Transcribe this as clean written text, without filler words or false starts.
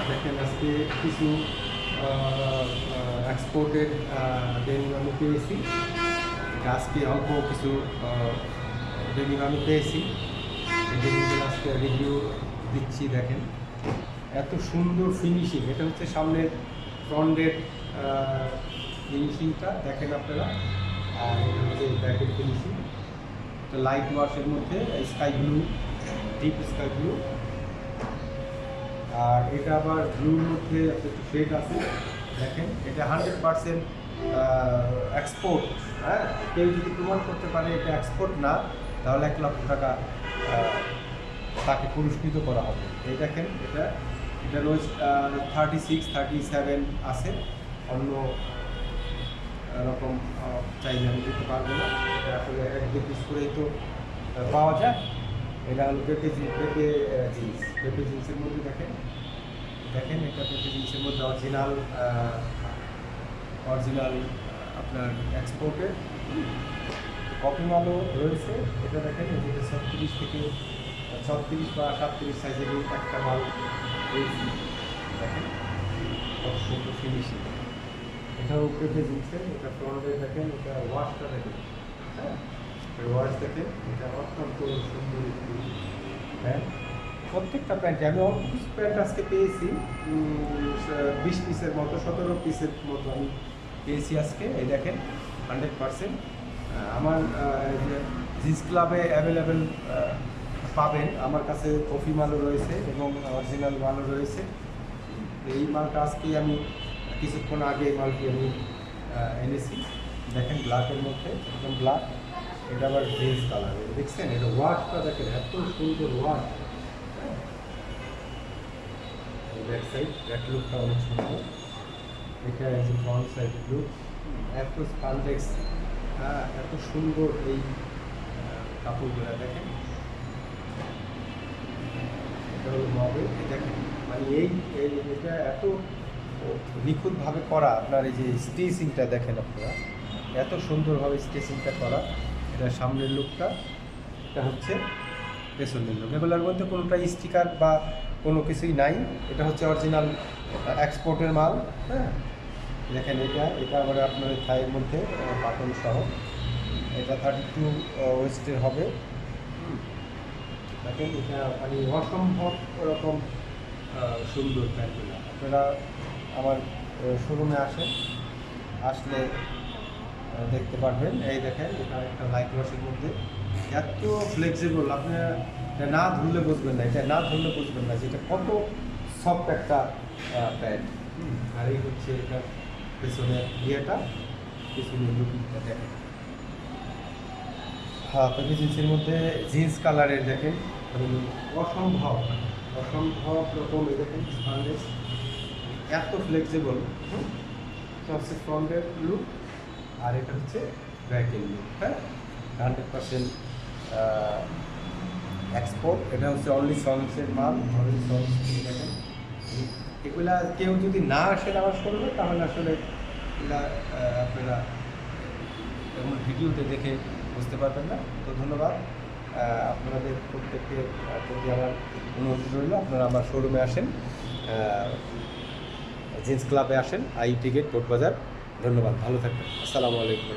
দেখেন আজকে কিছু এক্সপোর্টেড ডেনিম আমি পেয়েছি। আজকে অল্প কিছু ডেনিম আমি পেয়েছি। এই ডেনিমগুলো আজকে রিভিউ দিচ্ছি। দেখেন এত সুন্দর ফিনিশিং, এটা হচ্ছে সামনের ফ্রন্টের ফিনিশিংটা দেখেন আপনারা, আর এটা হচ্ছে ব্যাকের ফিনিশিং। তো লাইট ওয়াশের মধ্যে sky blue, deep sky blue, আর এটা আবার ব্লুর মধ্যে একটু শেড আছে। দেখেন এটা 100% এক্সপোর্ট। হ্যাঁ, কেউ যদি প্রমাণ করতে পারে এটা এক্সপোর্ট না, তাহলে 1 লক্ষ টাকা তাকে পুরস্কৃত করা হবে। এই দেখেন এটা রোজ 36, 37 আছে। অন্য রকম চাইলে আমি দিতে পারবো না। এটা আসলে 1-2 পিস করেই তো পাওয়া যায়। এটা হলো পেপে জিন্সের মধ্যে দেখেন এটা পেপে জিন্সের মধ্যে অরিজিনাল আপনার এক্সপোর্টের কপি মালও রয়েছে। এটা দেখেন যেটা 36 বা 37 সাইজের একটা মাল রয়েছে। দেখেন কত সুন্দর ফিনিশিং। এটাও পেপে জিন্সের, এটা ফ্রন্টে দেখেন, এটা ওয়াশটা দেখেন। হ্যাঁ, ওয়াশ দেখেন, এটা অত্যন্ত সুন্দর প্যান্ট। প্রত্যেকটা প্যান্টে আমি অল্প কিছু প্যান্ট আজকে পেয়েছি, 20 পিসের মতো, 17 পিসের মতো আমি পেয়েছি আজকে। এই দেখেন 100% আমার জিন্স ক্লাবে অ্যাভেলেবেল পাবেন। আমার কাছে কফি মালও রয়েছে এবং অরিজিনাল মালও রয়েছে। এই মালটা আজকে আমি কিছুক্ষণ আগে এই মালটি আমি এনেছি। দেখেন ব্ল্যাকের মধ্যে, একদম ব্ল্যাক। এটা আবার গ্রেস কালার, দেখছেন? এটা ওয়াশটা দেখেন, এত সুন্দর ওয়াশ। ব্যাক সাইড, ব্যাক লুকটা অনেক সুন্দর। এটা আছে ফ্রন্ট সাইড লুক, এত স্পান্ডেক্স, হ্যাঁ, এত সুন্দর এই কাপড়গুলো দেখেন। এটা হলো মডেল, দেখেন মানে এটা এত নিখুঁতভাবে করা। আপনার এই যে স্টিচিংটা দেখেন আপনারা, এত সুন্দরভাবে স্টিচিংটা করা। এটা সামনের লুকটা, এটা হচ্ছে পেছনের লুক। এগুলোর মধ্যে কোনোটা স্টিকার বা কোনো কিছুই নাই। এটা হচ্ছে অরিজিনাল এক্সপোর্টের মাল। হ্যাঁ, দেখেন এটা আবার আপনার থাইয়ের মধ্যে বাটন সহ। এটা 32 ওয়েস্টের হবে। দেখেন এটা মানে অসম্ভব ওরকম সুন্দর প্যান্টগুলো। আপনারা আমার শোরুমে আসলে দেখতে পারবেন। এই দেখেন এটা একটা লাইট ওয়াশের মধ্যে, এত ফ্লেক্সিবল। আপনি এটা না ধরলে বুঝবেন না, যে এটা কত সফট একটা প্যান্ট। আর এই হচ্ছে এটা পেছনের পেছনের লুকিংটা দেখেন। হ্যাঁ, পেপে জিন্সের মধ্যে জিন্স কালারের দেখেন, অসম্ভব রকম। এই দেখেন স্পান্ডেক্স, এত ফ্লেক্সিবল। এটা হচ্ছে ফ্রন্টের লুক, আর এটা হচ্ছে ব্যাকের লুক। হ্যাঁ, 100% এক্সপোর্ট। এটা হচ্ছে অনলি সন্সের মাল, অনলি সন্স। দেখেন এগুলা কেউ যদি না আসেন আমার শোরুমে, তাহলে আসলে এগুলা আপনারা এমন ভিডিওতে দেখে বুঝতে পারবেন না। তো ধন্যবাদ আপনাদের প্রত্যেককে প্রতি আমার অনুরোধ রইল, আপনারা আমার শোরুমে আসেন, জিন্স ক্লাবে আসেন, আইটি গেট, কোর্ট বাজার। ধন্যবাদ, ভালো থাকবেন। আসসালামু আলাইকুম।